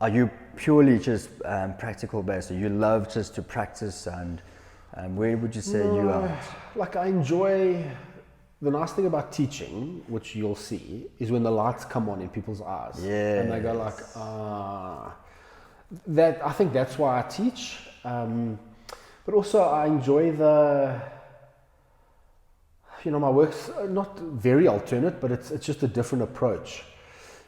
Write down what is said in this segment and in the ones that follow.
are you purely just practical based? So you love just to practice, and where would you say you are? Like I enjoy, the nice thing about teaching, which you'll see, is when the lights come on in people's eyes. Yeah. And they go like, that, I think that's why I teach. But also I enjoy my work's not very alternate, but it's just a different approach.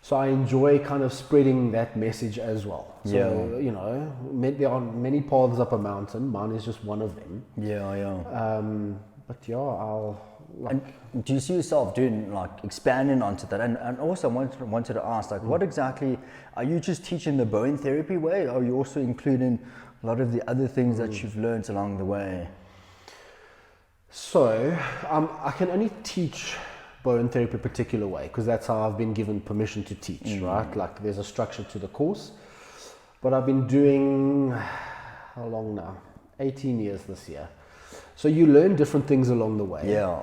So I enjoy kind of spreading that message as well. So, there are many paths up a mountain. Mine is just one of them. But yeah, I'll... And do you see yourself doing, like, expanding onto that? And also wanted to ask, like, what exactly, are you just teaching the Bowen Therapy way? Or are you also including a lot of the other things that you've learned along the way? So, I can only teach Bowen Therapy a particular way, because that's how I've been given permission to teach, right? Like there's a structure to the course. But I've been doing, how long now? 18 years this year. So you learn different things along the way. Yeah.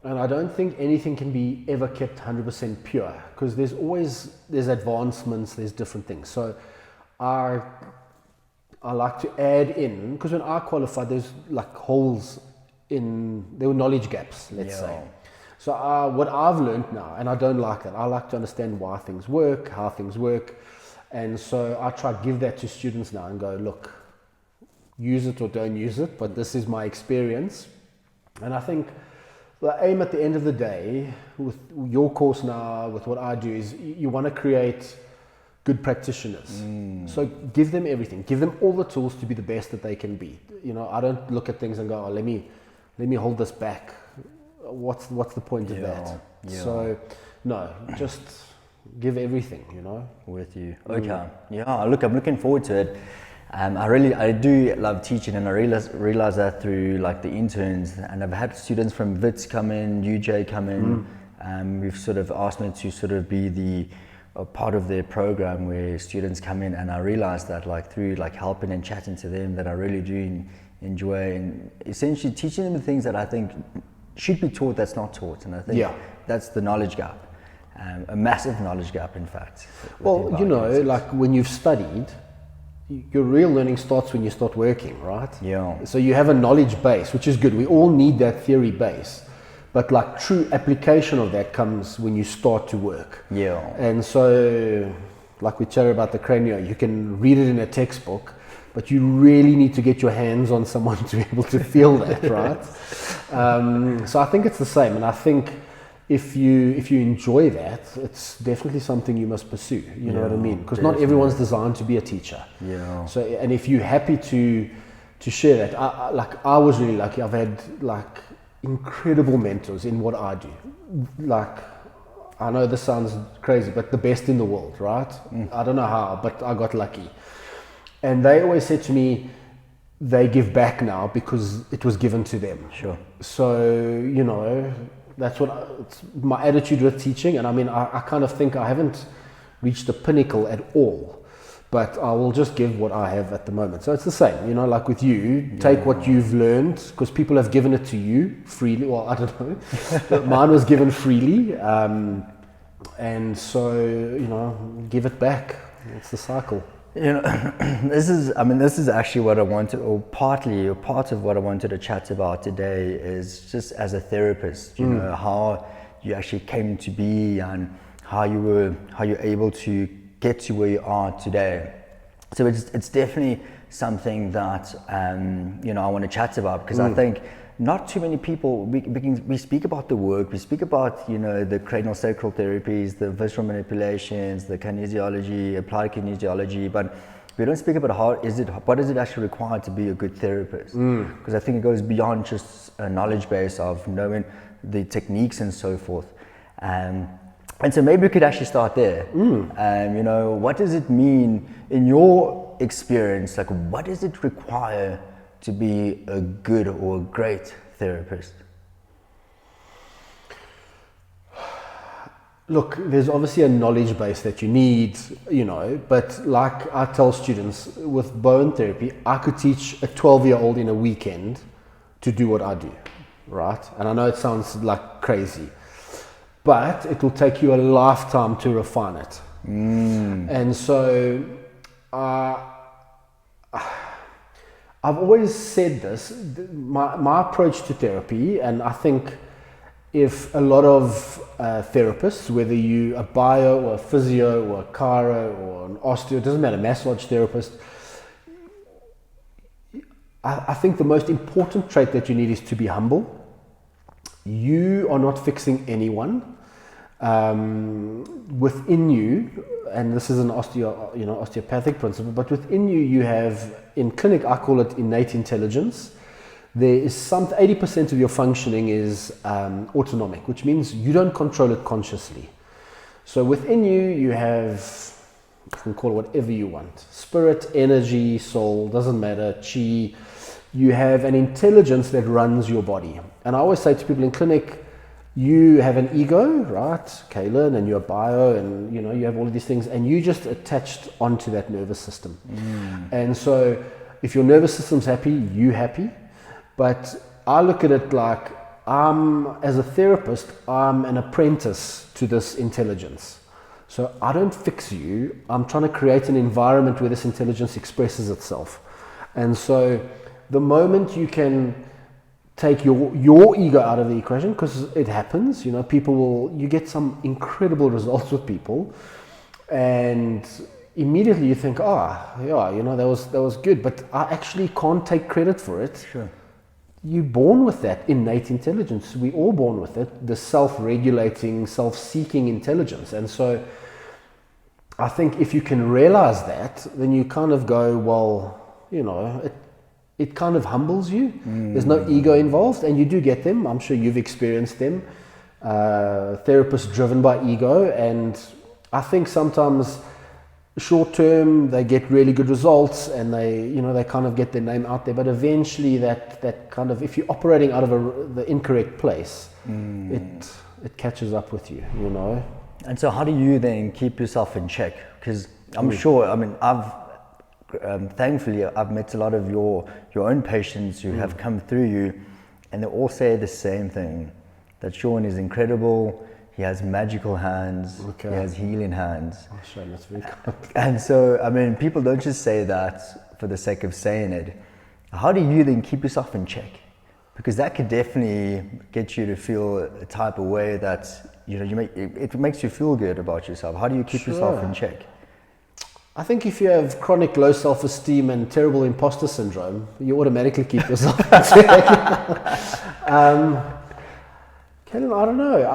And I don't think anything can be ever kept 100% pure, because there's advancements, there's different things. So I like to add in, because when I qualified, there's like holes there were knowledge gaps, let's say. So what I've learned now, and I don't like that, I like to understand why things work, how things work. And so I try to give that to students now and go, look, use it or don't use it, but this is my experience. And I think the aim at the end of the day, with your course now, with what I do, is you want to create good practitioners. So give them everything, give them all the tools to be the best that they can be. I don't look at things and go, let me hold this back. What's the point of that? So no, just give everything, With you. Okay. Yeah, look, I'm looking forward to it. I do love teaching, and I realize that through like the interns, and I've had students from WITS come in, UJ come in. We've sort of asked me to sort of be a part of their program where students come in, and I realize that like through like helping and chatting to them, that I really do enjoy, and essentially teaching them the things that I think should be taught that's not taught. And I think that's the knowledge gap, a massive knowledge gap, in fact. Well, like when you've studied, your real learning starts when you start working, right? Yeah. So you have a knowledge base, which is good. We all need that theory base. But like true application of that comes when you start to work. Yeah. And so, like we chatted about the cranial, you can read it in a textbook, but you really need to get your hands on someone to be able to feel that, right? So I think it's the same. And I think if you enjoy that, it's definitely something you must pursue. You know what I mean? Because not everyone's designed to be a teacher. Yeah. So, and if you're happy to share that, I was really lucky. I've had like incredible mentors in what I do. Like, I know this sounds crazy, but the best in the world, right? I don't know how, but I got lucky. And they always said to me, they give back now because it was given to them. Sure. So, that's it's my attitude with teaching. And I mean, I kind of think I haven't reached the pinnacle at all, but I will just give what I have at the moment. So it's the same, like with you, take what you've learned, because people have given it to you freely. Well, I don't know, but mine was given freely. And so, give it back. It's the cycle. This is actually what I wanted, or part of what I wanted to chat about today is just as a therapist, how you actually came to be and how you're able to get to where you are today. So it's definitely something that I want to chat about, because I think not too many people, we speak about the work, we speak about the cranial sacral therapies, the visceral manipulations, the kinesiology, applied kinesiology, but we don't speak about what is it actually required to be a good therapist, because I think it goes beyond just a knowledge base of knowing the techniques and so forth. And so maybe we could actually start there. What does it mean in your experience? Like, what does it require to be a good or a great therapist? Look, there's obviously a knowledge base that you need, but like I tell students with Bowen Therapy, I could teach a 12-year-old in a weekend to do what I do, right? And I know it sounds like crazy, but it will take you a lifetime to refine it. And so I've always said this, my approach to therapy, and I think if a lot of therapists, whether you a bio or a physio or a chiro or an osteo, it doesn't matter, massage therapist, I think the most important trait that you need is to be humble. You are not fixing anyone. Within you, and this is an osteopathic principle, but within you, you have, in clinic, I call it innate intelligence. There is 80% of your functioning is autonomic, which means you don't control it consciously. So within you, you have, you can call it whatever you want, spirit, energy, soul, doesn't matter, chi. You have an intelligence that runs your body. And I always say to people in clinic, you have an ego, right, Kaelan, and you're bio, and you have all of these things, and you just attached onto that nervous system. And so if your nervous system's happy, you happy. But I look at it like as a therapist, I'm an apprentice to this intelligence. So I don't fix you. I'm trying to create an environment where this intelligence expresses itself. And so the moment you can take your ego out of the equation, because it happens, you get some incredible results with people, and immediately you think, that was good, but I actually can't take credit for it. Sure. You're born with that innate intelligence. We're all born with it, the self-regulating, self-seeking intelligence. And so I think if you can realize that, then you kind of go, well, it kind of humbles you. There's no ego involved, and you do get them. I'm sure you've experienced them. Therapists driven by ego, and I think sometimes short term they get really good results, and they kind of get their name out there. But eventually, that kind of, if you're operating out of the incorrect place, it catches up with you. And so, how do you then keep yourself in check? Because I'm sure. Thankfully, I've met a lot of your own patients who have come through you, and they all say the same thing, that Sean is incredible, he has magical hands, he has healing hands. Oh, Sean, that's very kind. And so, people don't just say that for the sake of saying it. How do you then keep yourself in check? Because that could definitely get you to feel a type of way that, it makes you feel good about yourself. How do you keep yourself in check? I think if you have chronic low self-esteem and terrible imposter syndrome, you automatically keep yourself in check. Kaelan, I don't know.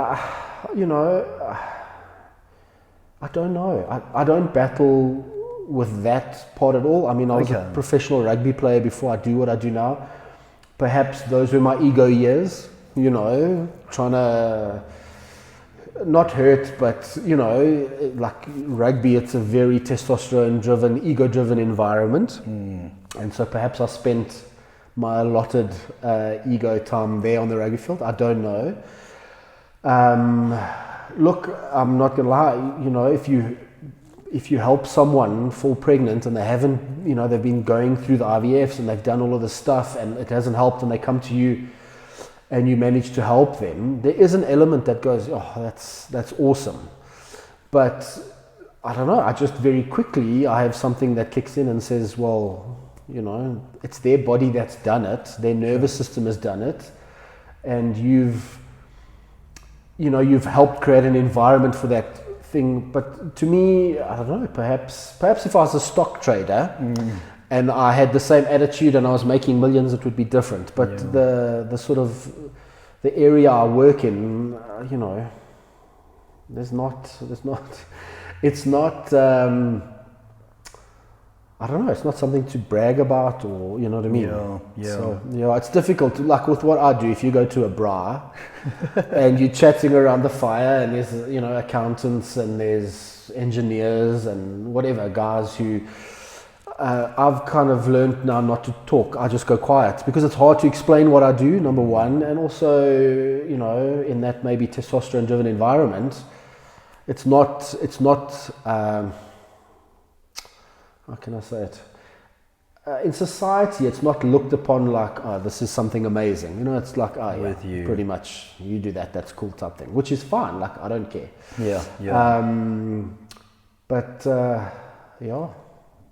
I don't know. I don't battle with that part at all. I was a professional rugby player before I do what I do now. Perhaps those were my ego years, trying to not hurt, but like rugby, it's a very testosterone-driven, ego-driven environment, and so perhaps I spent my allotted ego time there on the rugby field. I don't know. Look, I'm not gonna lie. If you help someone fall pregnant and they haven't, they've been going through the IVFs and they've done all of this stuff and it hasn't helped, and they come to you and you manage to help them, there is an element that goes, oh, that's awesome. But I don't know, I just very quickly, I have something that kicks in and says, well, it's their body that's done it, their nervous system has done it, and you've helped create an environment for that thing. But to me, I don't know, perhaps if I was a stock trader, and I had the same attitude and I was making millions, it would be different. But the sort of the area I work in, it's not. I don't know. It's not something to brag about, or you know what I mean. So it's difficult. Like with what I do, if you go to a bar and you're chatting around the fire, and there's accountants and there's engineers and whatever guys who. I've kind of learned now not to talk. I just go quiet because it's hard to explain what I do, number one, and also, in that maybe testosterone-driven environment, it's not. How can I say it? In society, it's not looked upon like, oh, this is something amazing. It's like, oh, yeah, with you, pretty much, you do that. That's cool type thing, which is fine. Like, I don't care. Yeah. But yeah.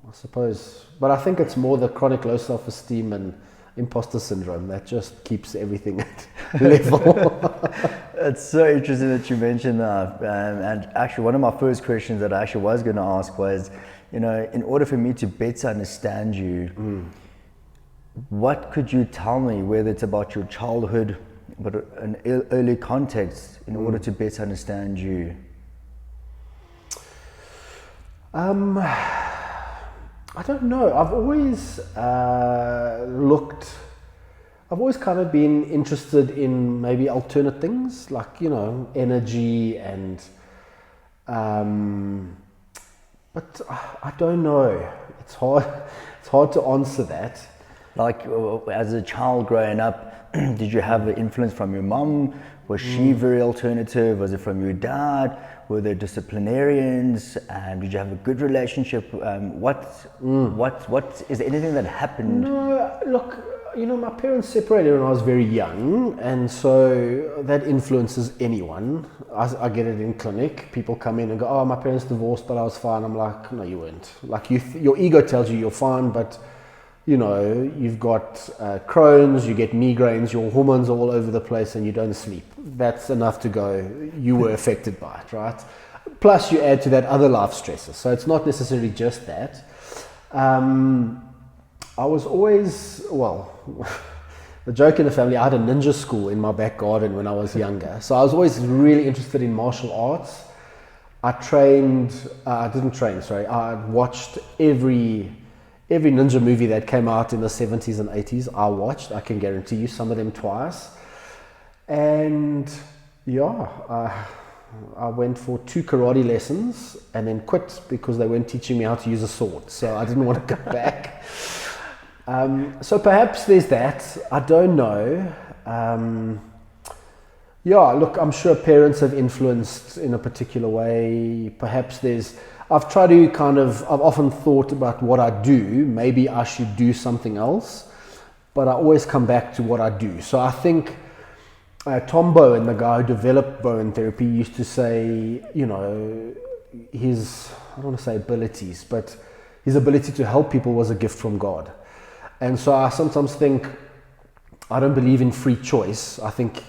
I suppose. But I think it's more the chronic low self-esteem and imposter syndrome that just keeps everything at level. It's so interesting that you mentioned that. And actually, one of my first questions that I actually was going to ask was, you know, in order for me to better understand you, what could you tell me, whether it's about your childhood, but an early context, in order to better understand you? I don't know. I've always I've always kind of been interested in maybe alternate things, like, you know, energy and, but I don't know. It's hard to answer that. Like, as a child growing up, did you have an influence from your mum? Was she very alternative? Was it from your dad? Were they disciplinarians? And did you have a good relationship? What is there anything that happened? No, look, you know, my parents separated when I was very young, and so that influences anyone. I get it in clinic. People come in and go, "Oh, my parents divorced, but I was fine." I'm like, "No, you weren't." Like, your ego tells you you're fine, but you know, you've got Crohn's, you get migraines, your hormones are all over the place, and you don't sleep. That's enough to go, you were affected by it, right? Plus, you add to that other life stresses. So it's not necessarily just that. I was always, well, the joke in the family, I had a ninja school in my back garden when I was younger. So I was always really interested in martial arts. I watched every ninja movie that came out in the 70s and 80s. I watched, I can guarantee you, some of them twice. And yeah, I went for 2 karate lessons and then quit because they weren't teaching me how to use a sword. So I didn't want to go back. So perhaps there's that. I don't know. Yeah, look, I'm sure parents have influenced in a particular way. Perhaps I've often thought about what I do. Maybe I should do something else, but I always come back to what I do. So I think Tom Bowen, the guy who developed Bowen Therapy, used to say, you know, I don't want to say abilities, but his ability to help people was a gift from God. And so I sometimes think, I don't believe in free choice. I think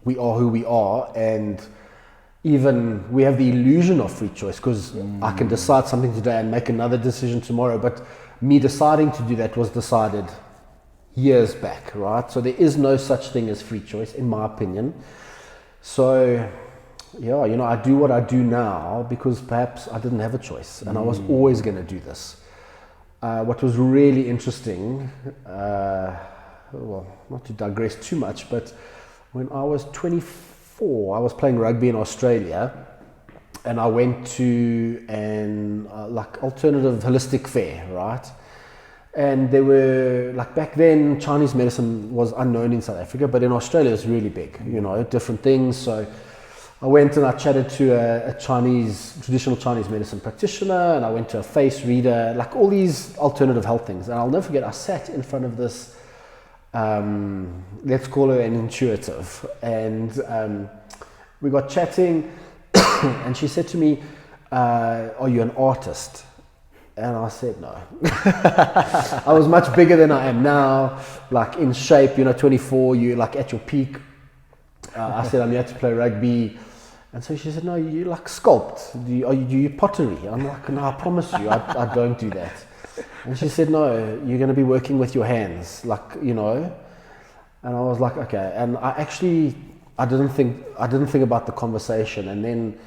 we are who we are, and even we have the illusion of free choice, because I can decide something today and make another decision tomorrow, but me deciding to do that was decided years back, right? So there is no such thing as free choice, in my opinion. So yeah, you know, I do what I do now because perhaps I didn't have a choice, and I was always going to do this. What was really interesting, well, not to digress too much, but when I was 24, I was playing rugby in Australia, and I went to an alternative holistic fair, right? And there were, like, back then, Chinese medicine was unknown in South Africa, but in Australia it's really big, you know, different things. So I went and I chatted to a traditional Chinese medicine practitioner, and I went to a face reader, like all these alternative health things. And I'll never forget, I sat in front of this, let's call her an intuitive, and we got chatting, and she said to me, "Are you an artist?" And I said no. I was much bigger than I am now, like in shape, you know, 24, you're like at your peak. I said, "I'm here to play rugby." And so she said, "No, you like sculpt. Do you pottery?" I'm like, "No, I promise you, I don't do that." And she said, "No, you're going to be working with your hands, like, you know." And I was like, "Okay." And I didn't think about the conversation. And then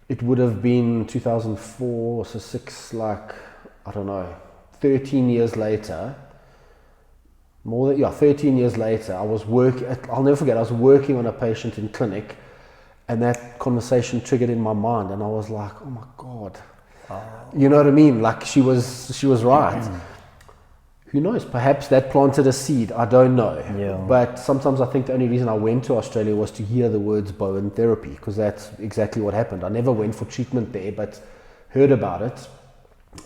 it would have been 2004, so 6, like, I don't know, 13 years later. 13 years later, I'll never forget, I was working on a patient in clinic, and that conversation triggered in my mind, and I was like, "Oh my God." You know what I mean? Like, she was right. Who knows? Perhaps that planted a seed. I don't know. Yeah. But sometimes I think the only reason I went to Australia was to hear the words Bowen Therapy, because that's exactly what happened. I never went for treatment there, but heard about it.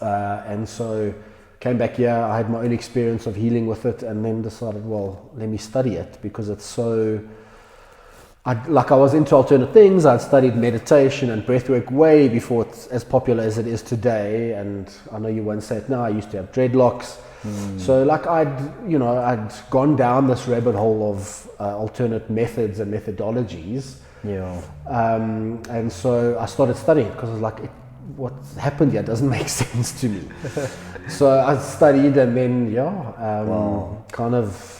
And so came back here. I had my own experience of healing with it, and then decided, well, let me study it, because it's so... I was into alternate things. I'd studied meditation and breathwork way before it's as popular as it is today. And I know you won't say it now, I used to have dreadlocks. So like I'd gone down this rabbit hole of alternate methods and methodologies. Yeah. And so I started studying it because I was like, what's happened here doesn't make sense to me. So I studied, and then kind of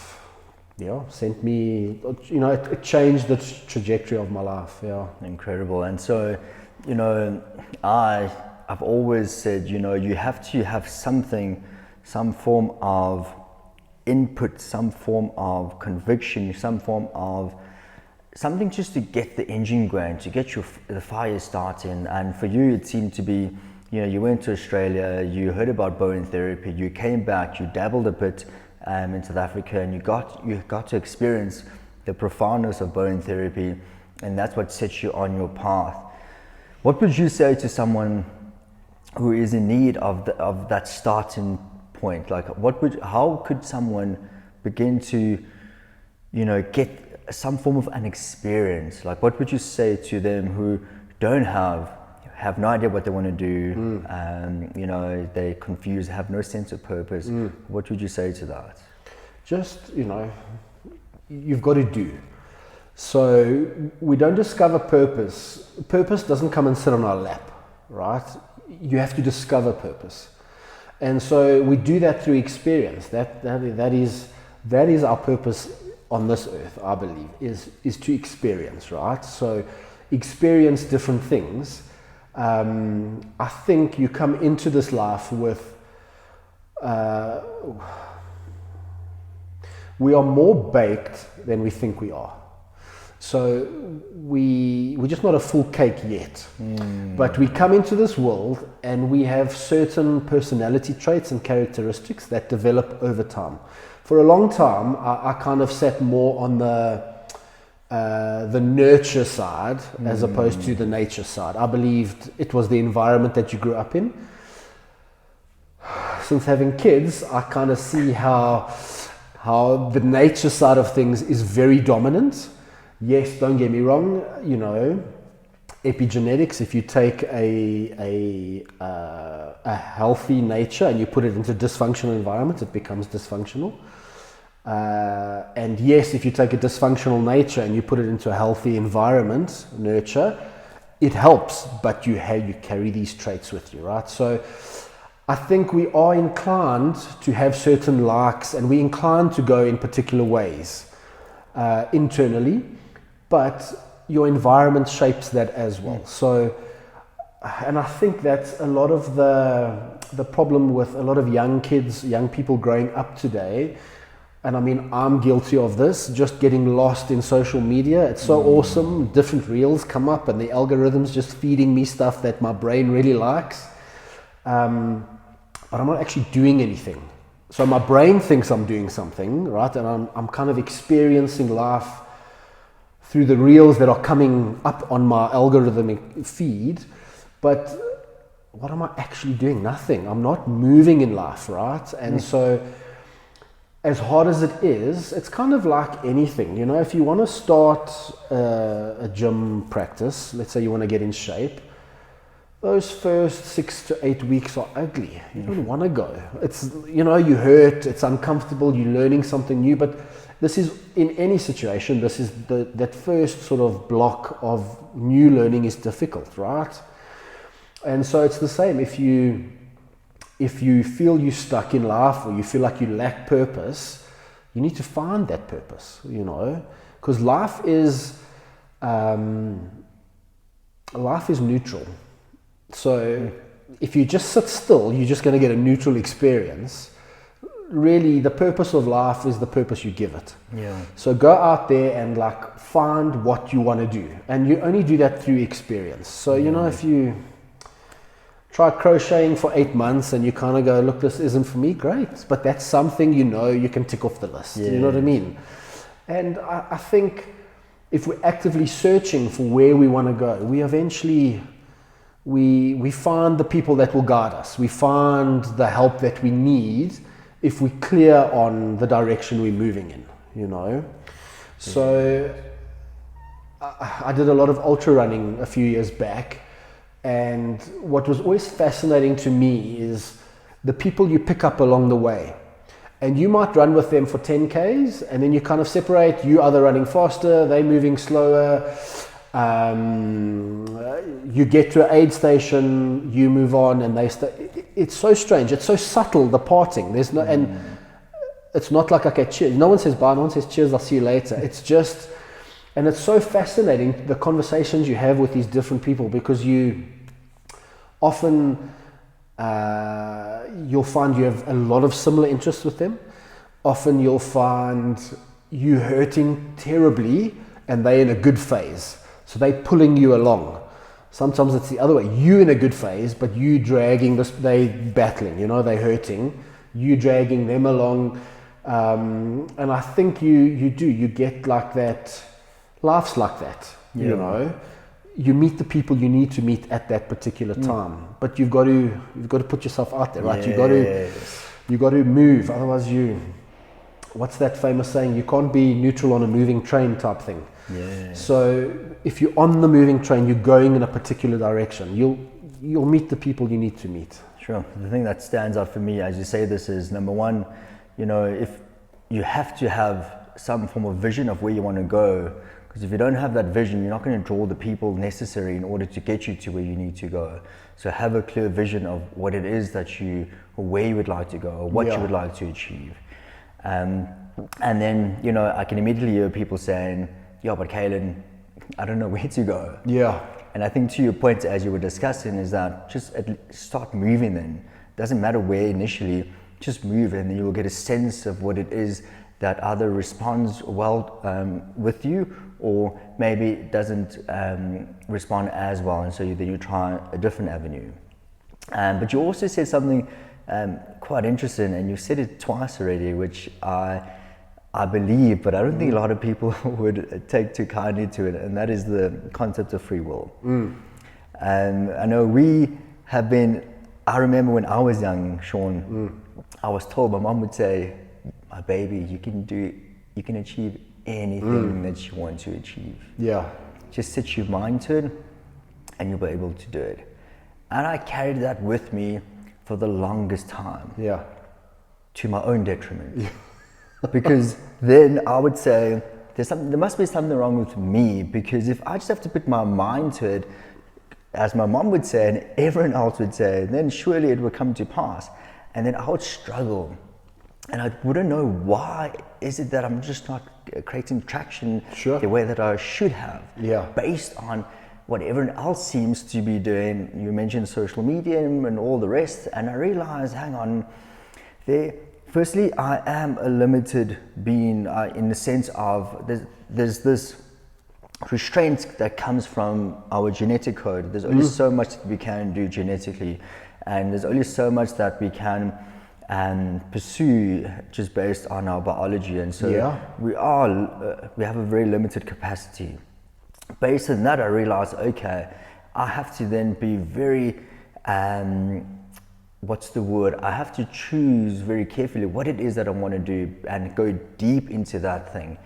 sent me, it changed the trajectory of my life. Yeah. Incredible. And so, I've always said, you have to have something, some form of input, some form of conviction, some form of something just to get the engine going, to get the fire starting. And for you, it seemed to be, you went to Australia, you heard about Bowen Therapy, you came back, you dabbled a bit in South Africa, and you got to experience the profoundness of Bowen Therapy, and that's what set you on your path. What would you say to someone who is in need of that starting point? Like, how could someone begin to, get some form of an experience? Like, what would you say to them who don't have no idea what they want to do, they're confused, have no sense of purpose? What would you say to that? Just, you've got to do. So we don't discover purpose. Purpose doesn't come and sit on our lap, right? You have to discover purpose. And so we do that through experience. That is our purpose on this earth, I believe, is to experience, right? So experience different things. I think you come into this life with, we are more baked than we think we are. So we're just not a full cake yet, but we come into this world and we have certain personality traits and characteristics that develop over time. For a long time, I kind of sat more on the nurture side as opposed to the nature side. I believed it was the environment that you grew up in. Since having kids, I kind of see how the nature side of things is very dominant. Yes, don't get me wrong, epigenetics, if you take a healthy nature and you put it into a dysfunctional environment, it becomes dysfunctional. And yes, if you take a dysfunctional nature and you put it into a healthy environment, nurture, it helps, but you carry these traits with you, right? So I think we are inclined to have certain likes, and we're inclined to go in particular ways internally, but your environment shapes that as well. So, and I think that's a lot of the problem with a lot of young people growing up today. And I mean, I'm guilty of this, just getting lost in social media. It's so awesome. Different reels come up and the algorithm's just feeding me stuff that my brain really likes. But I'm not actually doing anything. So my brain thinks I'm doing something, right? And I'm kind of experiencing life through the reels that are coming up on my algorithmic feed. But what am I actually doing? Nothing. I'm not moving in life, right? And so as hard as it is, it's kind of like anything. If you want to start a gym practice, let's say you want to get in shape, those first 6 to 8 weeks are ugly. You don't want to go. It's, you hurt, it's uncomfortable, you're learning something new, but this is, in any situation, this is that first sort of block of new learning is difficult, right? And so it's the same. If you feel you're stuck in life, or you feel like you lack purpose, you need to find that purpose, because life is neutral. So if you just sit still, you're just going to get a neutral experience. Really, the purpose of life is the purpose you give it. Yeah. So go out there and find what you want to do, and you only do that through experience. So if you try crocheting for 8 months and you kind of go, look, this isn't for me, great, but that's something you can tick off the list. You know what I mean? And I think if we're actively searching for where we want to go, we eventually we find the people that will guide us. We find the help that we need if we're clear on the direction we're moving in, So I did a lot of ultra running a few years back, and what was always fascinating to me is the people you pick up along the way. And you might run with them for 10Ks, and then you kind of separate. You either running faster, they moving slower. You get to an aid station, you move on, and they it's so strange. It's so subtle, the parting. There's no, and it's not like, okay, cheers. No one says bye, no one says cheers, I'll see you later. It's just, and it's so fascinating, the conversations you have with these different people, because you often, you'll find you have a lot of similar interests with them. Often you'll find you hurting terribly and they in a good phase. So they're pulling you along. Sometimes it's the other way. You in a good phase, but you dragging this, they battling, they're hurting. You dragging them along. And I think you get like that, laughs like that, You meet the people you need to meet at that particular time, but you've got to put yourself out there, right? Yes. You got to move. Otherwise, what's that famous saying? You can't be neutral on a moving train type thing. Yeah. So if you're on the moving train, you're going in a particular direction. You'll meet the people you need to meet. Sure. The thing that stands out for me as you say this is, number one, if you have to have some form of vision of where you want to go. Because if you don't have that vision, you're not going to draw the people necessary in order to get you to where you need to go. So have a clear vision of what it is or where you would like to go, or what you would like to achieve. And then, I can immediately hear people saying, yeah, but Kaelan, I don't know where to go. Yeah. And I think to your point, as you were discussing, is that just start moving then. Doesn't matter where initially, just move, and then you'll get a sense of what it is that either responds well with you, or maybe doesn't respond as well, and so then you try a different avenue. But you also said something quite interesting, and you said it twice already, which I believe, but I don't think a lot of people would take too kindly to it, and that is the concept of free will. And I know I remember when I was young, Sean, I was told, my mom would say, my baby, you can achieve anything that you want to achieve. Yeah. Just set your mind to it and you'll be able to do it. And I carried that with me for the longest time. Yeah. To my own detriment. Yeah. Because then I would say, there must be something wrong with me, because if I just have to put my mind to it, as my mom would say and everyone else would say, then surely it would come to pass. And then I would struggle. And I wouldn't know why is it that I'm just not creating traction the way that I should have, based on what everyone else seems to be doing. You mentioned social media and all the rest, and I realized, hang on, firstly, I am a limited being in the sense of there's this restraint that comes from our genetic code. There's only so much that we can do genetically, and there's only so much that we can pursue just based on our biology, and so we have a very limited capacity. Based on that, I realized, okay, I have to then be very I have to choose very carefully what it is that I want to do and go deep into that thing.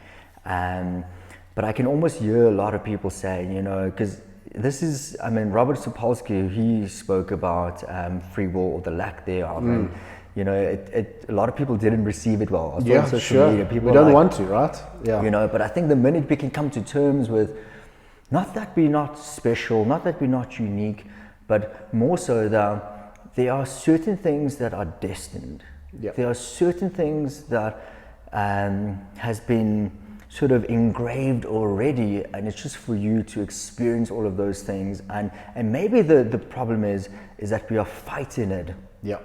But I can almost hear a lot of people saying, because this is, Robert Sapolsky, he spoke about free will, or the lack thereof. And, a lot of people didn't receive it well. Yeah, social media, people we don't want to, right? Yeah. But I think the minute we can come to terms with, not that we're not special, not that we're not unique, but more so that there are certain things that are destined. Yep. There are certain things that has been sort of engraved already, and it's just for you to experience all of those things. And maybe the problem is that we are fighting it. Yeah.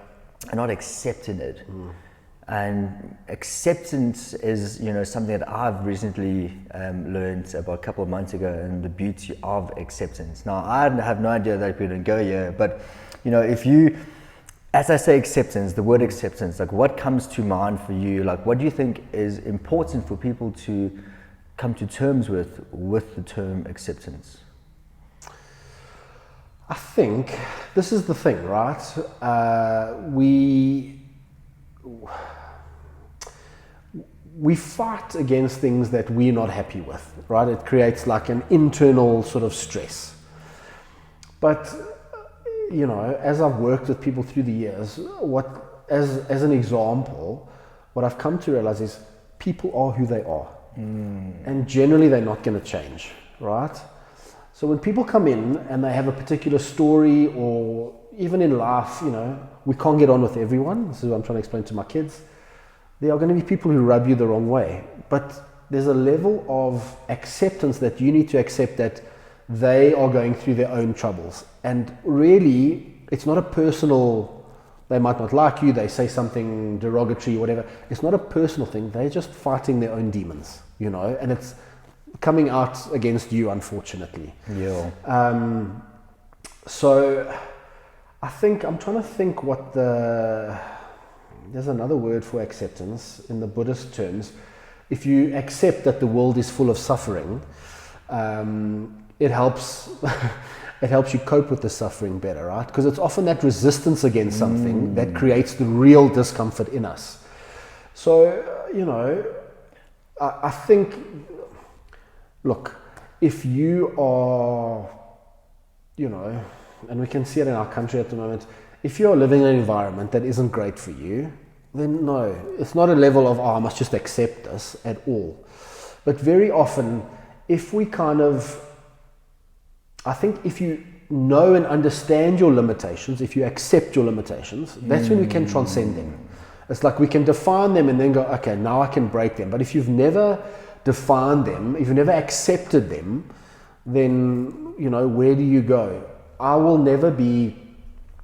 And not accepting it. And acceptance is, something that I've recently learned about a couple of months ago, and the beauty of acceptance. Now, I have no idea that we didn't go here, but if you, as I say acceptance, the word acceptance, like what comes to mind for you? Like, what do you think is important for people to come to terms with the term acceptance? I think this is the thing, right? We we fight against things that we're not happy with, right? It creates like an internal sort of stress. But, you know, as I've worked with people through the years, as an example, what I've come to realize is people are who they are. And generally they're not going to change, right? So when people come in and they have a particular story, or even in life, you know, we can't get on with everyone. This is what I'm trying to explain to my kids. There are going to be people who rub you the wrong way. But there's a level of acceptance that you need to accept that they are going through their own troubles. And really, it's not a personal, they might not like you, they say something derogatory, whatever. It's not a personal thing. They're just fighting their own demons, you know, and it's coming out against you, unfortunately. Yeah. So I think, I'm trying to think what there's another word for acceptance in the Buddhist terms. If you accept that the world is full of suffering, it helps it helps you cope with the suffering better, right? Because it's often that resistance against something that creates the real discomfort in us. So, you know, I think, look, if you are, you know, and we can see it in our country at the moment, if you're living in an environment that isn't great for you, then no, it's not a level of, I must just accept this at all. But very often, if we kind of, I think if you know and understand your limitations, if you accept your limitations, that's when we can transcend them. It's like we can define them and then go, okay, now I can break them. But if you've never defined them, if you've never accepted them, then, you know, where do you go? I will never be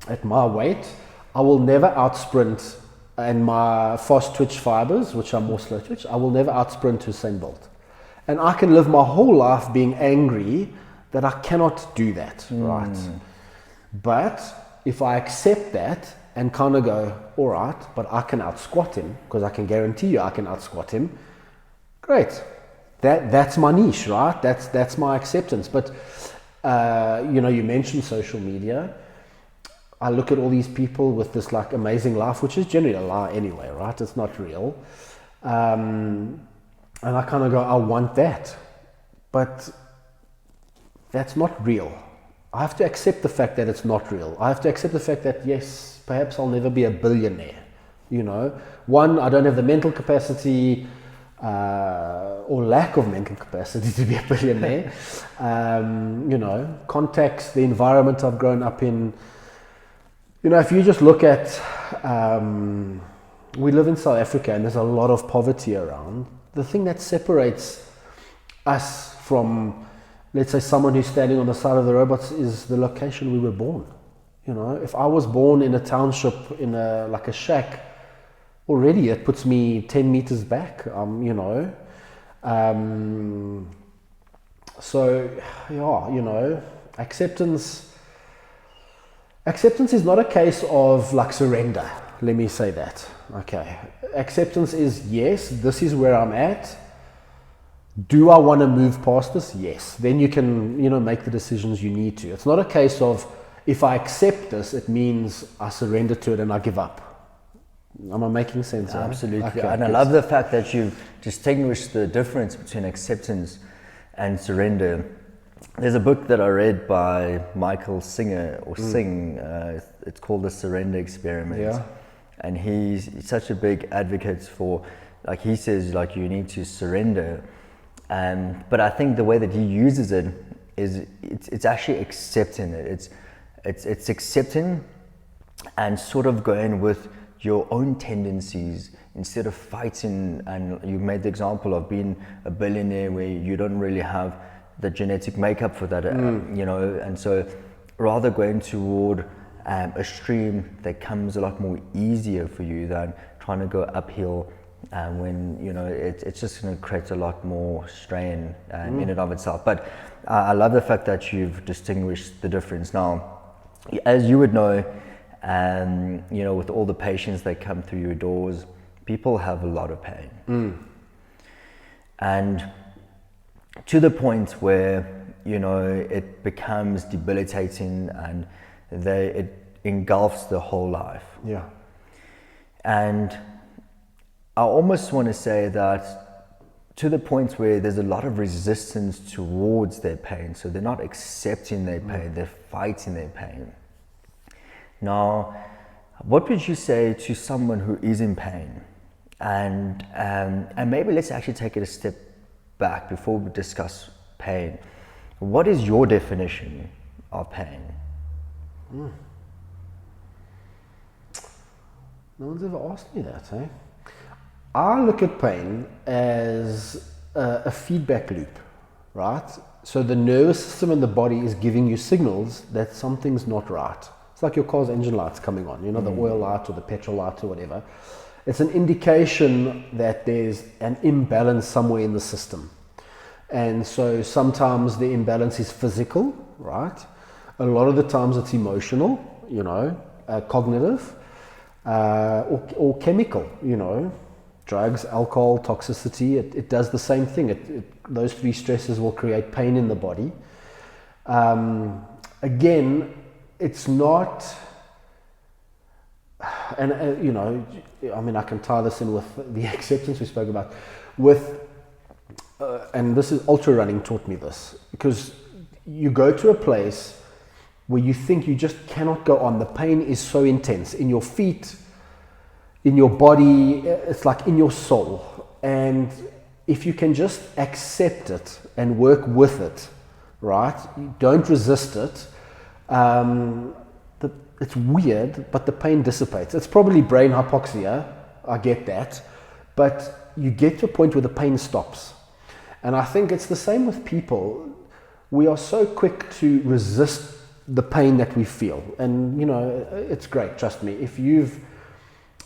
at my weight. I will never outsprint, and my fast twitch fibers, which are more slow twitch, I will never outsprint Usain Bolt. And I can live my whole life being angry that I cannot do that, right? But if I accept that and kind of go, all right, but I can out-squat him, because I can guarantee you I can out-squat him, great. That's my niche, right? That's my acceptance. But, you know, you mentioned social media. I look at all these people with this like amazing life, which is generally a lie anyway, right? It's not real. And I kind of go, I want that. But that's not real. I have to accept the fact that it's not real. I have to accept the fact that, yes, perhaps I'll never be a billionaire. You know, one, I don't have the mental capacity or lack of mental capacity to be a billionaire. You know, context, the environment I've grown up in. You know, if you just look at, we live in South Africa and there's a lot of poverty around. The thing that separates us from, let's say, someone who's standing on the side of the robots is the location we were born. You know, if I was born in a township, in like a shack, already it puts me 10 meters back, you know. So, yeah, you know, acceptance is not a case of like surrender. Let me say that. Okay. Acceptance is, yes, this is where I'm at. Do I want to move past this? Yes. Then you can, you know, make the decisions you need to. It's not a case of, if I accept this, it means I surrender to it and I give up. Am I making sense? Absolutely. Okay, and I love the fact that you've distinguished the difference between acceptance and surrender. There's a book that I read by Michael Singer, or Singh. It's called The Surrender Experiment. Yeah. And he's such a big advocate for, like he says, like you need to surrender. But I think the way that he uses it is it's actually accepting it. It's accepting and sort of going with your own tendencies instead of fighting. And you made the example of being a billionaire where you don't really have the genetic makeup for that, you know, and so rather going toward a stream that comes a lot more easier for you than trying to go uphill, when, you know, it's just going to create a lot more strain in and of itself. But I love the fact that you've distinguished the difference. Now, as you would know, you know, with all the patients that come through your doors, people have a lot of pain. And to the point where, you know, it becomes debilitating and it engulfs the whole life. Yeah. And I almost want to say that to the point where there's a lot of resistance towards their pain. So they're not accepting their pain, they're fighting their pain. Now, what would you say to someone who is in pain? And maybe let's actually take it a step back before we discuss pain. What is your definition of pain? No one's ever asked me that, eh? I look at pain as a feedback loop, right? So the nervous system in the body is giving you signals that something's not right. It's like your car's engine lights coming on, you know, the oil light or the petrol light or whatever. It's an indication that there's an imbalance somewhere in the system. And so sometimes the imbalance is physical, right? A lot of the times it's emotional, you know, cognitive, or chemical, you know, drugs, alcohol, toxicity. It does the same thing. Those three stresses will create pain in the body. Again, it's not, and you know, I mean, I can tie this in with the acceptance we spoke about, and this is ultra running taught me this, because you go to a place where you think you just cannot go on. The pain is so intense in your feet, in your body, it's like in your soul. And if you can just accept it and work with it, right? You don't resist it. It's weird, but the pain dissipates. It's probably brain hypoxia, I get that, but you get to a point where the pain stops. And I think it's the same with people. We are so quick to resist the pain that we feel. And, you know, it's great, trust me. If you've,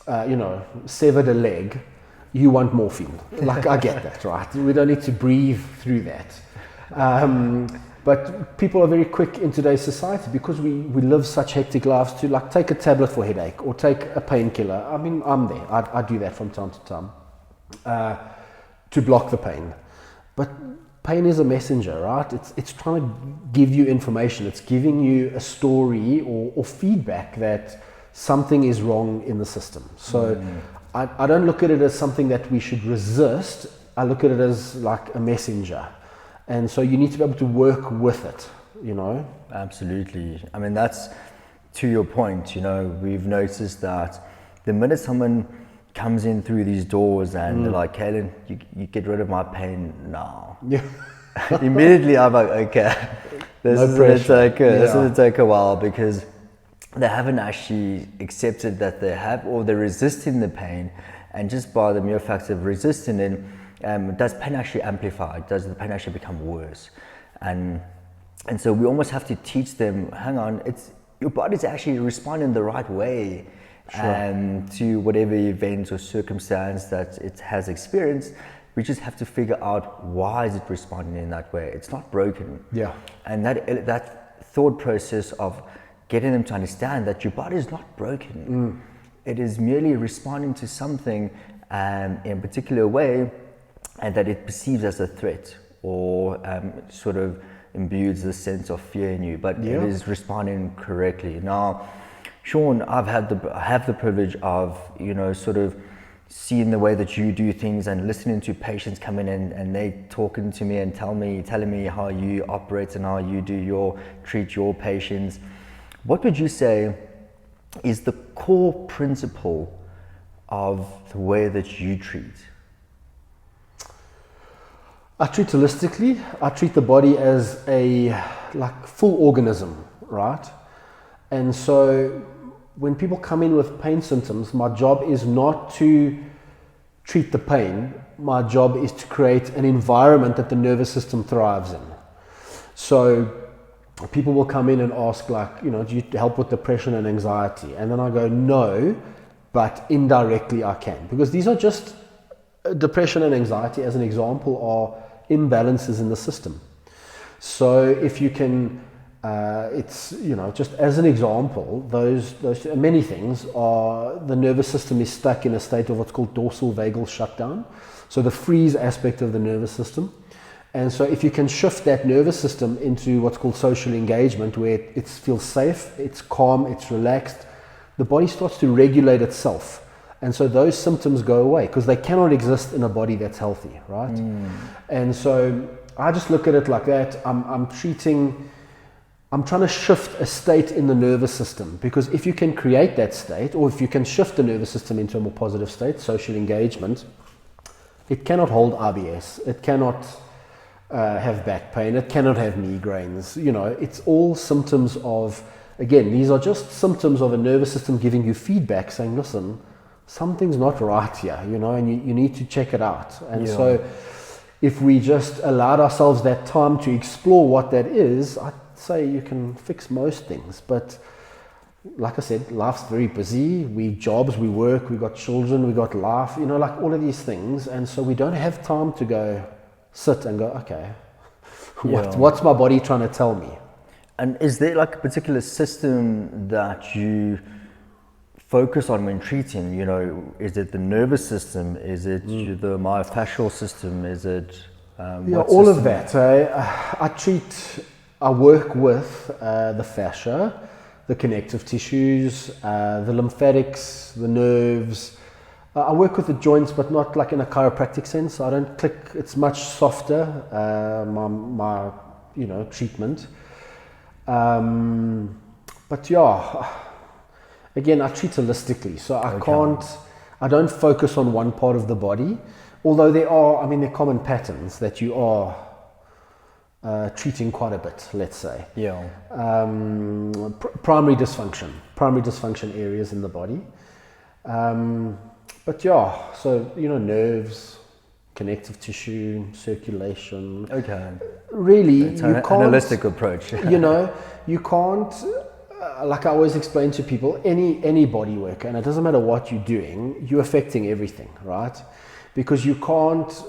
you know, severed a leg, you want morphine. Like, I get that, right? We don't need to breathe through that. But people are very quick in today's society, because we live such hectic lives, to like take a tablet for headache or take a painkiller. I mean, I'm there. I do that from time to time to block the pain. But pain is a messenger, right? It's trying to give you information. It's giving you a story or feedback that something is wrong in the system. So I don't look at it as something that we should resist. I look at it as like a messenger. And so you need to be able to work with it, you know? Absolutely. I mean, that's to your point, you know, we've noticed that the minute someone comes in through these doors and they're like, Kaelan, you get rid of my pain now. Yeah. Immediately I'm like, okay, this is going to take a while, because they haven't actually accepted that they have, or they're resisting the pain. And just by the mere fact of resisting it, does pain actually amplify? Does the pain actually become worse? And so we almost have to teach them, hang on, your body's actually responding the right way to whatever event or circumstance that it has experienced. We just have to figure out, why is it responding in that way? It's not broken. Yeah. And that thought process of getting them to understand that your body is not broken. It is merely responding to something in a particular way, and that it perceives as a threat, or sort of imbues the sense of fear in you, but it is responding correctly. Now, Sean, I have the privilege of, you know, sort of seeing the way that you do things and listening to patients come in and they talking to me and telling me how you operate and how you treat your patients. What would you say is the core principle of the way that you treat? I treat holistically. I treat the body as a full organism, right? And so when people come in with pain symptoms, my job is not to treat the pain. My job is to create an environment that the nervous system thrives in. So people will come in and ask, like, you know, do you help with depression and anxiety? And then I go, no, but indirectly I can. Because these are just, depression and anxiety, as an example, are imbalances in the system. So if you can, it's, you know, just as an example, those many things are, the nervous system is stuck in a state of what's called dorsal vagal shutdown. So the freeze aspect of the nervous system. And so if you can shift that nervous system into what's called social engagement, where it feels safe, it's calm, it's relaxed, the body starts to regulate itself. And so those symptoms go away because they cannot exist in a body that's healthy, right? And so I just look at it like that. I'm trying to shift a state in the nervous system, because if you can create that state, or if you can shift the nervous system into a more positive state, social engagement, it cannot hold IBS, it cannot have back pain, it cannot have migraines. You know, it's all symptoms of, again, these are just symptoms of a nervous system giving you feedback saying, listen, something's not right here, you know, and you need to check it out. And so if we just allowed ourselves that time to explore what that is, I'd say you can fix most things. But like I said, life's very busy. We jobs, we work, we got children, we got life, you know, like all of these things. And so we don't have time to go sit and go, okay, what's my body trying to tell me? And is there like a particular system that you focus on when treating? You know, is it the nervous system? Is it the myofascial system? Is it all of that. I work with the fascia, the connective tissues, the lymphatics, the nerves. I work with the joints, but not like in a chiropractic sense. I don't click. It's much softer. My treatment. But yeah, again, I treat holistically, so I don't focus on one part of the body, although there are common patterns that you are treating quite a bit, let's say. Primary dysfunction areas in the body. But yeah, so, nerves, connective tissue, circulation. Really, it's an holistic approach. You can't, like I always explain to people, any body work, and it doesn't matter what you're doing, you're affecting everything, right? Because you can't,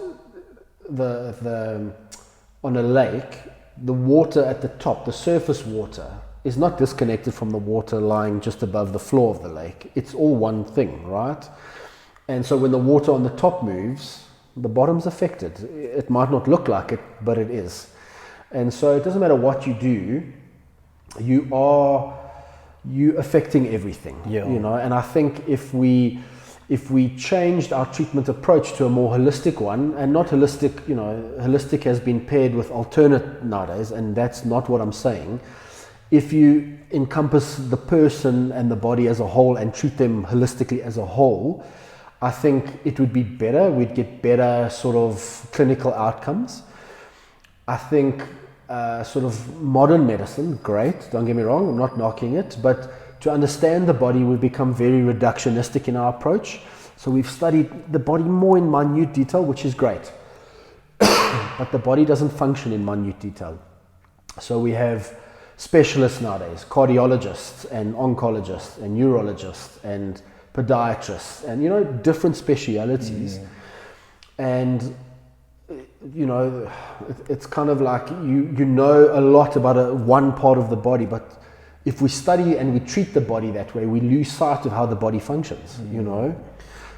on a lake, the water at the top, the surface water, is not disconnected from the water lying just above the floor of the lake. It's all one thing, right? And so when the water on the top moves, the bottom's affected. It might not look like it, but it is. And so it doesn't matter what you do, you affecting everything. And I think if we changed our treatment approach to a more holistic one, and not holistic, holistic has been paired with alternate nowadays, and that's not what I'm saying. If you encompass the person and the body as a whole and treat them holistically as a whole, I think it would be better. We'd get better sort of clinical outcomes. I think sort of modern medicine, great, don't get me wrong, I'm not knocking it, but to understand the body, we've become very reductionistic in our approach. So we've studied the body more in minute detail, which is great. But the body doesn't function in minute detail. So we have specialists nowadays, cardiologists and oncologists and neurologists and podiatrists and, different specialities. And, it's kind of like you know a lot about one part of the body, but if we study and we treat the body that way, we lose sight of how the body functions,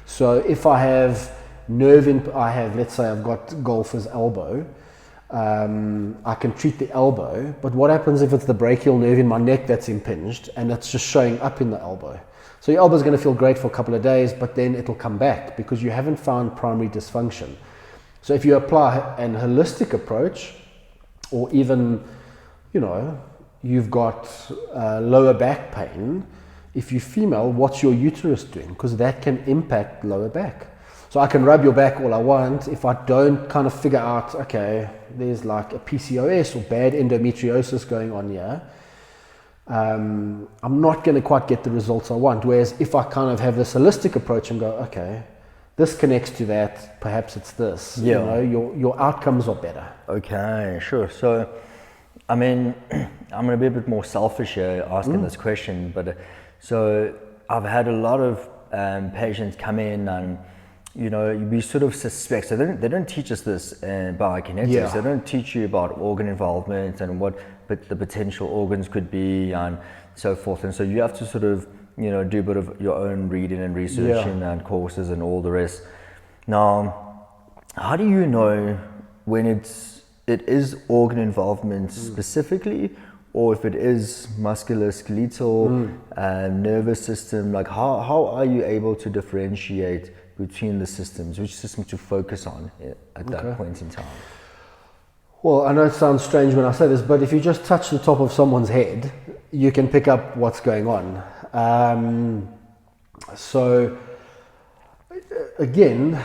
So if I have let's say I've got golfer's elbow, I can treat the elbow, but what happens if it's the brachial nerve in my neck that's impinged and it's just showing up in the elbow? So your elbow is going to feel great for a couple of days, but then it'll come back because you haven't found primary dysfunction. So if you apply an holistic approach, or even, you've got lower back pain, if you're female, what's your uterus doing? Because that can impact lower back. So I can rub your back all I want. If I don't kind of figure out, okay, there's like a PCOS or bad endometriosis going on here, I'm not going to quite get the results I want. Whereas if I kind of have this holistic approach and go, okay, this connects to that, perhaps it's this, your outcomes are better. Okay, sure. So, I'm going to be a bit more selfish here asking this question, but so I've had a lot of patients come in and, we sort of suspect, so they don't teach us this in Biokineticist. They don't teach you about organ involvement and what the potential organs could be and so forth. And so you have to sort of, do a bit of your own reading and researching and courses and all the rest. Now, how do you know when it is organ involvement specifically, or if it is musculoskeletal, nervous system, like how are you able to differentiate between the systems, which system to focus on at that point in time? Well, I know it sounds strange when I say this, but if you just touch the top of someone's head, you can pick up what's going on. So again,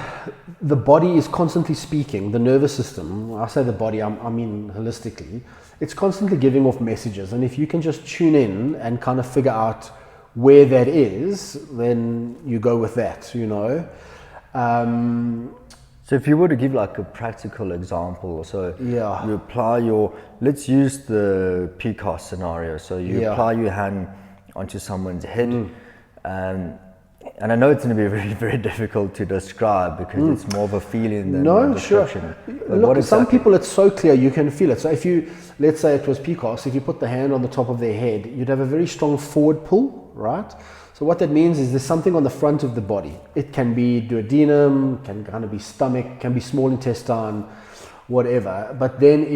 the body is constantly speaking. The nervous system, I say the body, I mean holistically, it's constantly giving off messages. And if you can just tune in and kind of figure out where that is, then you go with that, you know. So if you were to give like a practical example, so Yeah. you apply let's use the PCOS scenario. So you apply your hand onto someone's head, and I know it's going to be very, very difficult to describe because it's more of a feeling than a description. But Look, some people it's so clear you can feel it. So if you, let's say it was PCOS, if you put the hand on the top of their head, you'd have a very strong forward pull, right? So what that means is there's something on the front of the body. It can be duodenum, can kind of be stomach, can be small intestine, whatever. But then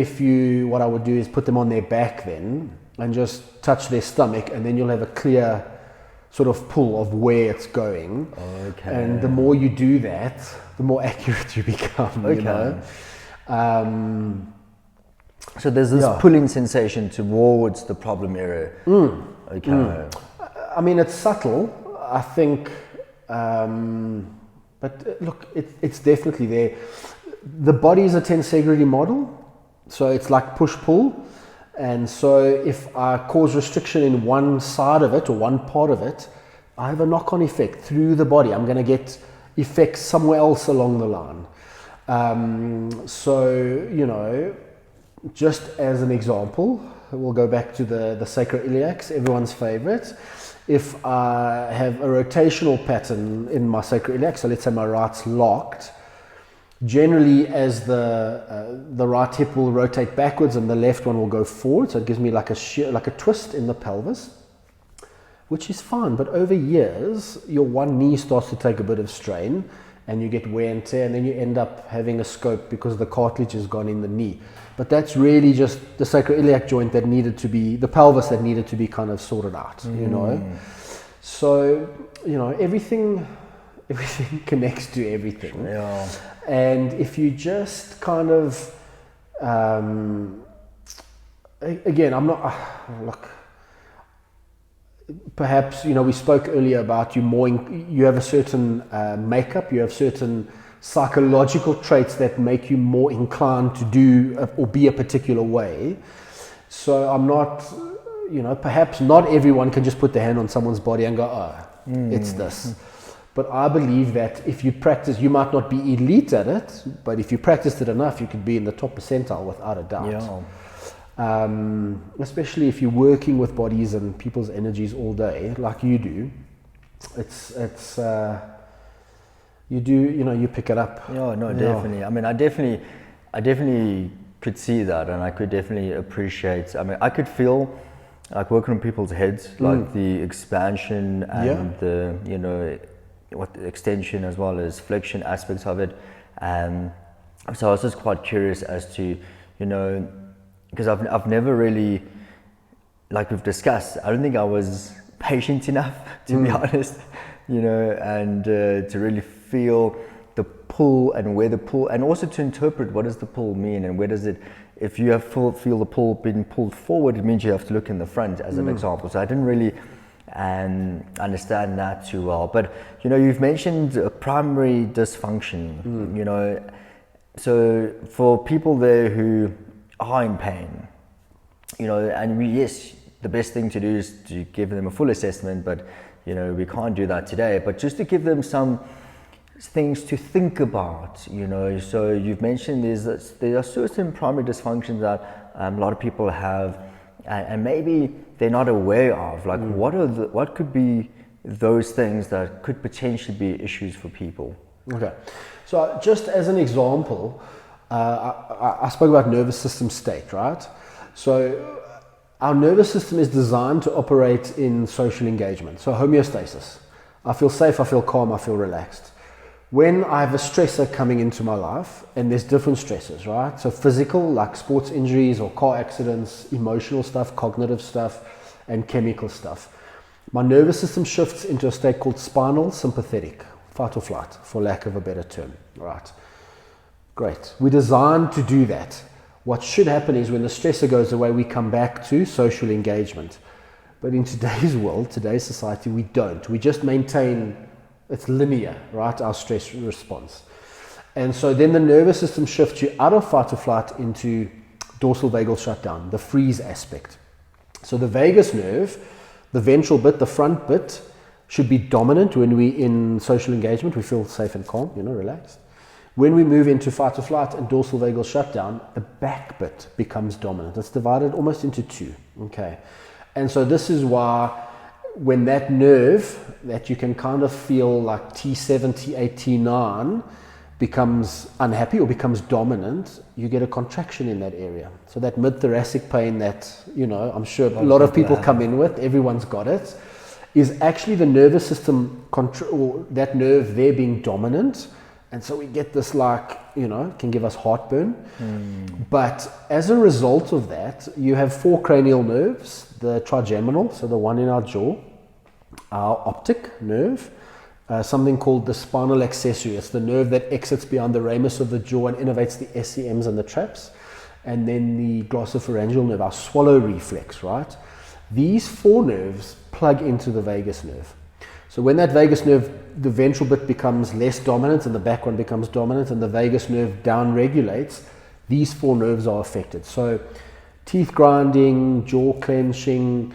what I would do is put them on their back then and just touch their stomach, and then you'll have a clear sort of pull of where it's going. Okay. And the more you do that, the more accurate you become, you know. So there's this pulling sensation towards the problem area. Okay. I mean, it's subtle, I think, but look, it's definitely there. The body is a tensegrity model, so it's like push-pull. And so if I cause restriction in one side of it or one part of it, I have a knock-on effect through the body. I'm going to get effects somewhere else along the line. So, you know, just as an example, we'll go back to the sacroiliacs, everyone's favorite. If I have a rotational pattern in my sacroiliac, so let's say my right's locked, generally as the right hip will rotate backwards and the left one will go forward, so it gives me like a twist in the pelvis, which is fine. But over years, your one knee starts to take a bit of strain and you get wear and tear, and then you end up having a scope because the cartilage has gone in the knee. But that's really just the sacroiliac joint that needed to be, the pelvis that needed to be kind of sorted out, you know. So, you know, everything connects to everything. Yeah. And if you just kind of, again, I'm not, look, perhaps, you know, we spoke earlier about you have a certain makeup, you have certain psychological traits that make you more inclined to do or be a particular way. So I'm not, you know, perhaps not everyone can just put their hand on someone's body and go, it's this. But I believe that if you practice, you might not be elite at it, but if you practiced it enough, you could be in the top percentile without a doubt. Yeah. Especially if you're working with bodies and people's energies all day, like you do, you pick it up. Yeah, no, definitely. I mean, I definitely could see that, and I could definitely appreciate. I mean, I could feel like working on people's heads, like the expansion and the, you know, what the extension as well as flexion aspects of it. So I was just quite curious as to, you know, because I've never really, like we've discussed, I don't think I was patient enough, to be honest, you know, and to really feel the pull and where the pull, and also to interpret what does the pull mean and where does it, if you have feel the pull being pulled forward, it means you have to look in the front as an example. So I didn't really understand that too well. But, you know, you've mentioned primary dysfunction, you know, so for people there who are in pain, you know, and yes, the best thing to do is to give them a full assessment, but, you know, we can't do that today, but just to give them some things to think about, you know. So you've mentioned there are certain primary dysfunctions that a lot of people have, and maybe they're not aware of, like what could be those things that could potentially be issues for people. Okay, so just as an example, I spoke about nervous system state, right? So our nervous system is designed to operate in social engagement, so homeostasis. I feel safe, I feel calm, I feel relaxed. when I have a stressor coming into my life, and there's different stressors, right? So physical, like sports injuries or car accidents, emotional stuff, cognitive stuff, and chemical stuff. My nervous system shifts into a state called spinal sympathetic, fight or flight, for lack of a better term, right? Great. We're designed to do that. What should happen is when the stressor goes away, we come back to social engagement. But in today's world, today's society, we don't. We just maintain, it's linear, right, our stress response. And so then the nervous system shifts you out of fight or flight into dorsal vagal shutdown, the freeze aspect. So the vagus nerve, the ventral bit, the front bit, should be dominant when we're in social engagement. We feel safe and calm, relaxed. When we move into fight or flight and dorsal vagal shutdown, the back bit becomes dominant. It's divided almost into two, okay? And so this is why when that nerve that you can kind of feel like T7, T8, T9 becomes unhappy or becomes dominant, you get a contraction in that area. So that mid-thoracic pain that, I'm sure a lot of people come in with, everyone's got it, is actually the nervous system, or that nerve there being dominant. And so we get this can give us heartburn. But as a result of that, you have 4 cranial nerves, the trigeminal, so the one in our jaw, our optic nerve, something called the spinal accessory. It's the nerve that exits beyond the ramus of the jaw and innervates the SCMs and the traps. And then the glossopharyngeal nerve, our swallow reflex, right? These 4 nerves plug into the vagus nerve. So when that vagus nerve, the ventral bit becomes less dominant and the back one becomes dominant and the vagus nerve down regulates, these 4 nerves are affected. So teeth grinding, jaw clenching,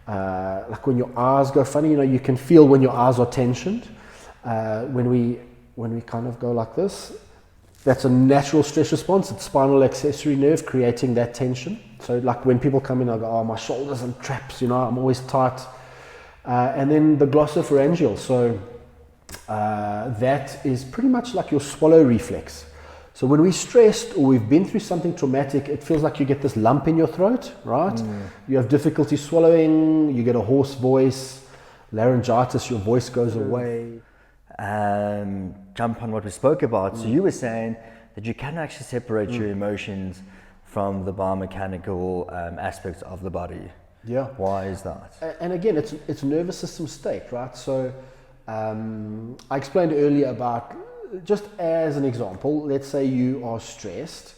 like when your eyes go funny, you can feel when your eyes are tensioned. When we kind of go like this, that's a natural stress response. It's spinal accessory nerve creating that tension. So like when people come in, I go, oh, my shoulders and traps, I'm always tight. And then the glossopharyngeal, so that is pretty much like your swallow reflex. So when we're stressed or we've been through something traumatic, it feels like you get this lump in your throat, right? You have difficulty swallowing, you get a hoarse voice, laryngitis, your voice goes away. Jump on what we spoke about. So you were saying that you can actually separate your emotions from the biomechanical aspects of the body. Yeah. Why is that? And again, it's nervous system state, right? So I explained earlier about, just as an example, let's say you are stressed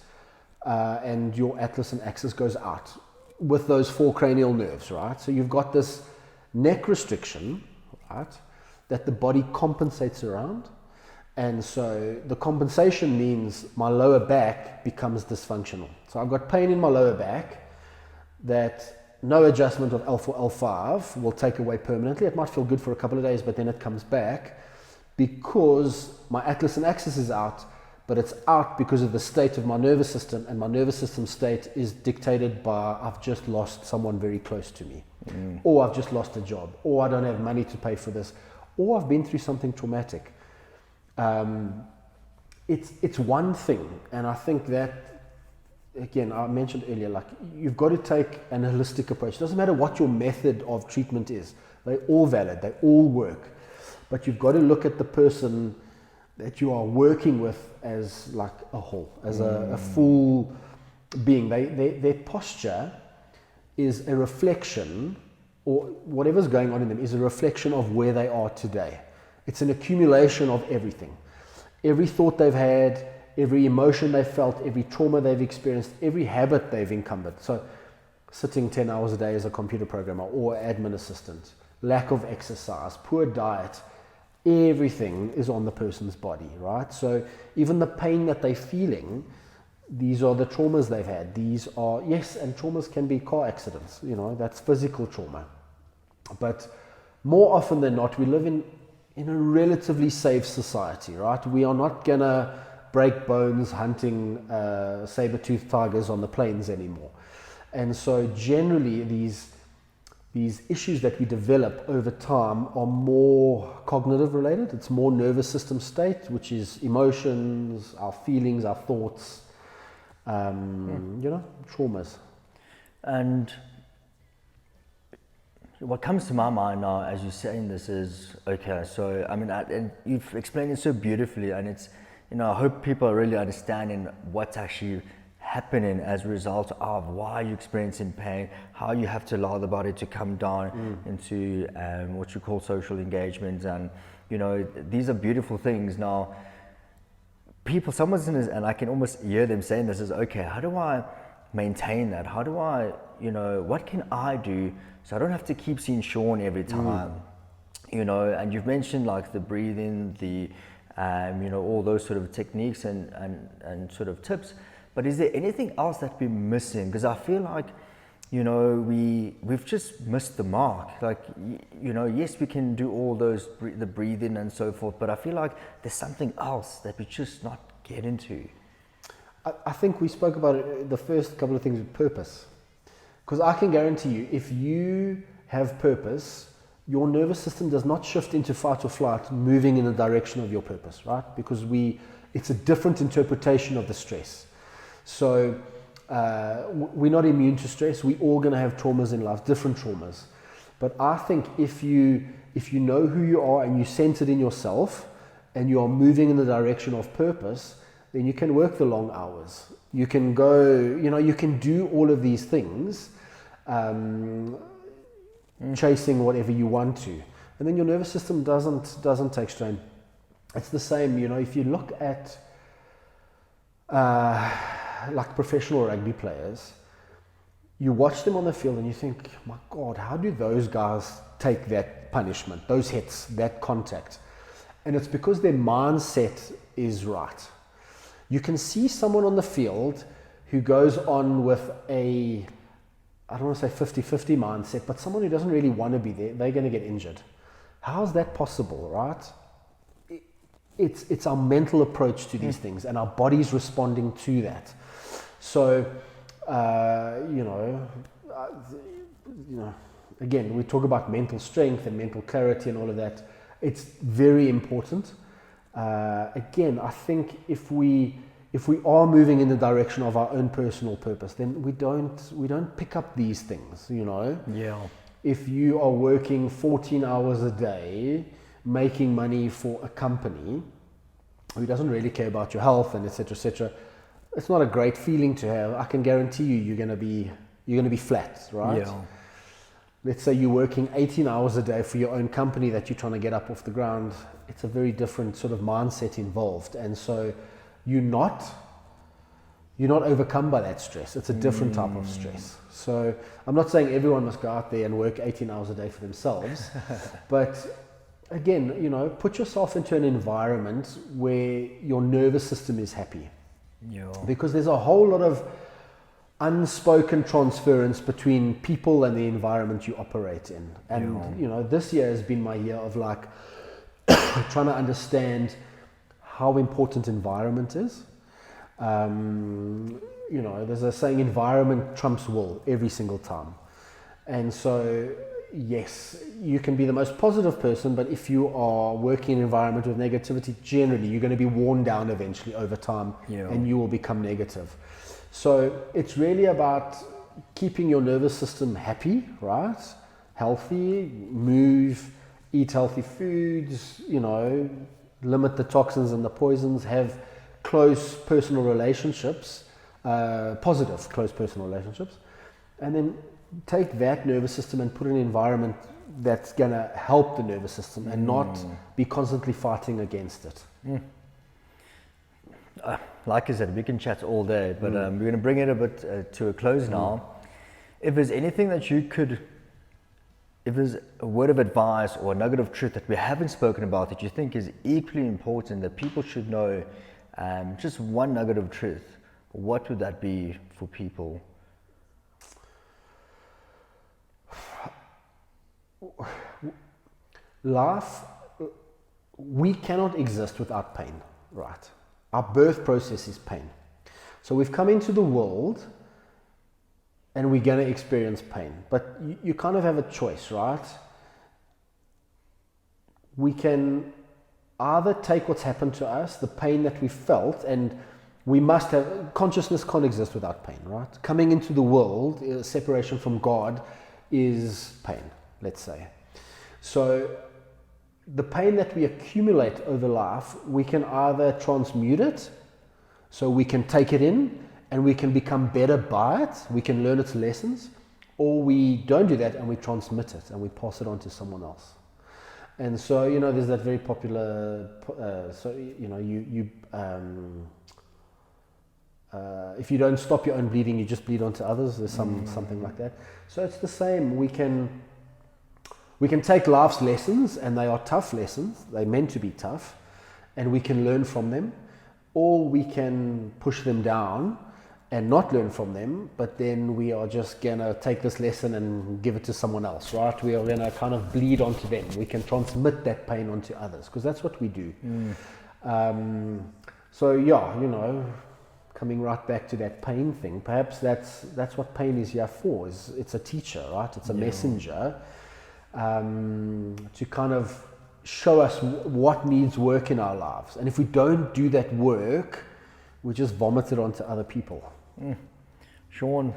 and your atlas and axis goes out with those 4 cranial nerves, right? So you've got this neck restriction, right, that the body compensates around. And so the compensation means my lower back becomes dysfunctional. So I've got pain in my lower back that no adjustment of L4, L5 will take away permanently. It might feel good for a couple of days, but then it comes back because my atlas and axis is out, but it's out because of the state of my nervous system, and my nervous system state is dictated by I've just lost someone very close to me, or I've just lost a job, or I don't have money to pay for this, or I've been through something traumatic. It's one thing, and I think that, again, I mentioned earlier, like you've got to take an holistic approach. It doesn't matter what your method of treatment is. They're all valid. They all work. But you've got to look at the person that you are working with as like a whole, as a full being. Their posture is a reflection, or whatever's going on in them is a reflection of where they are today. It's an accumulation of everything. Every thought they've had, every emotion they've felt, every trauma they've experienced, every habit they've encumbered. So sitting 10 hours a day as a computer programmer or admin assistant, lack of exercise, poor diet, everything is on the person's body, right? So even the pain that they're feeling, these are the traumas they've had. These are, yes, and traumas can be car accidents, that's physical trauma. But more often than not, we live in a relatively safe society, right? We are not gonna break bones hunting saber-toothed tigers on the plains anymore. And so generally these issues that we develop over time are more cognitive related. It's more nervous system state, which is emotions, our feelings, our thoughts, traumas. And what comes to my mind now as you're saying this is, okay, so I mean, and you've explained it so beautifully, and it's, I hope people are really understanding what's actually happening as a result of why you're experiencing pain, how you have to allow the body to come down into what you call social engagement, and these are beautiful things. Now, someone's in this, and I can almost hear them saying this is, okay, how do I maintain that? How do I, what can I do so I don't have to keep seeing Sean every time, and you've mentioned like the breathing, the, all those sort of techniques and sort of tips, but is there anything else that we're missing? Because I feel like, we've just missed the mark. Like, yes, we can do all those, the breathing and so forth, but I feel like there's something else that we just not get into. I think we spoke about it, the first couple of things with purpose. Because I can guarantee you, if you have purpose, your nervous system does not shift into fight or flight, moving in the direction of your purpose, right? Because it's a different interpretation of the stress. So we're not immune to stress. We're all going to have traumas in life, different traumas. But I think if you know who you are and you're centered in yourself and you are moving in the direction of purpose, then you can work the long hours. You can go, you can do all of these things, chasing whatever you want to. And then your nervous system doesn't take strain. It's the same, if you look at like professional rugby players, you watch them on the field and you think, my God, how do those guys take that punishment, those hits, that contact? And it's because their mindset is right. You can see someone on the field who goes on with I don't want to say 50-50 mindset, but someone who doesn't really want to be there, they're going to get injured. How is that possible, right? It's our mental approach to these things, and our body's responding to that. So, again, we talk about mental strength and mental clarity and all of that. It's very important. Again, I think if we are moving in the direction of our own personal purpose, then we don't pick up these things, Yeah. If you are working 14 hours a day, making money for a company who doesn't really care about your health and etc., it's not a great feeling to have. I can guarantee you're going to be flat, right? Yeah. Let's say you're working 18 hours a day for your own company that you're trying to get up off the ground. It's a very different sort of mindset involved, and so you're not overcome by that stress. It's a different type of stress. So I'm not saying everyone must go out there and work 18 hours a day for themselves, but again, put yourself into an environment where your nervous system is happy. Yeah. Because there's a whole lot of unspoken transference between people and the environment you operate in. And, this year has been my year of like trying to understand how important environment is. There's a saying, environment trumps will every single time. And so, yes, you can be the most positive person, but if you are working in an environment with negativity, generally you're going to be worn down eventually over time, and you will become negative. So it's really about keeping your nervous system happy, right? Healthy, move, eat healthy foods, limit the toxins and the poisons, have close personal relationships, positive close personal relationships, and then take that nervous system and put it in an environment that's going to help the nervous system and not be constantly fighting against it. Like I said, we can chat all day, but we're going to bring it a bit to a close now. If there's anything that if there's a word of advice or a nugget of truth that we haven't spoken about that you think is equally important that people should know, just one nugget of truth, what would that be for people? Life, we cannot exist without pain, right? Our birth process is pain. So we've come into the world and we're going to experience pain. But you kind of have a choice, right? We can either take what's happened to us, the pain that we felt, and we must have, consciousness can't exist without pain, right? Coming into the world, separation from God, is pain. let's say. So the pain that we accumulate over life, we can either transmute it, so we can take it in and we can become better by it, we can learn its lessons, or we don't do that and we transmit it and we pass it on to someone else. And so, you know, there's that very popular, if you don't stop your own bleeding, you just bleed onto others. There's something like that. So it's the same. We can take life's lessons, and they are tough lessons. They're meant to be tough, and we can learn from them, or we can push them down and not learn from them, but then we are just gonna take this lesson and give it to someone else, right? We are gonna kind of bleed onto them. We can transmit that pain onto others, because that's what we do. So yeah, you know, coming right back to that pain thing, perhaps that's what pain is here for. It's a teacher, right? It's a messenger to kind of show us what needs work in our lives. And if we don't do that work, we just vomit it onto other people. Sean,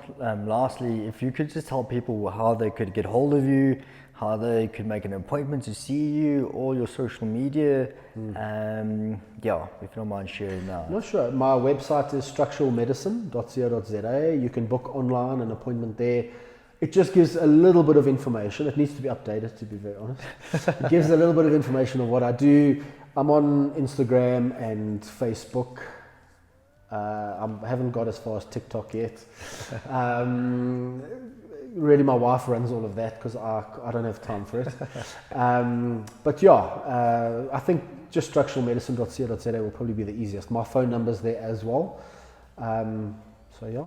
lastly, if you could just tell people how they could get hold of you, how they could make an appointment to see you, all your social media, yeah, if you don't mind sharing that. No, sure. My website is structuralmedicine.co.za. You can book online an appointment there. It just gives a little bit of information. It needs to be updated, to be very honest. It gives a little bit of information of what I do. I'm on Instagram and Facebook. I haven't got as far as TikTok yet. Really, my wife runs all of that because I don't have time for it. But yeah, I think just structuralmedicine.co.za will probably be the easiest. My phone number's there as well. So yeah.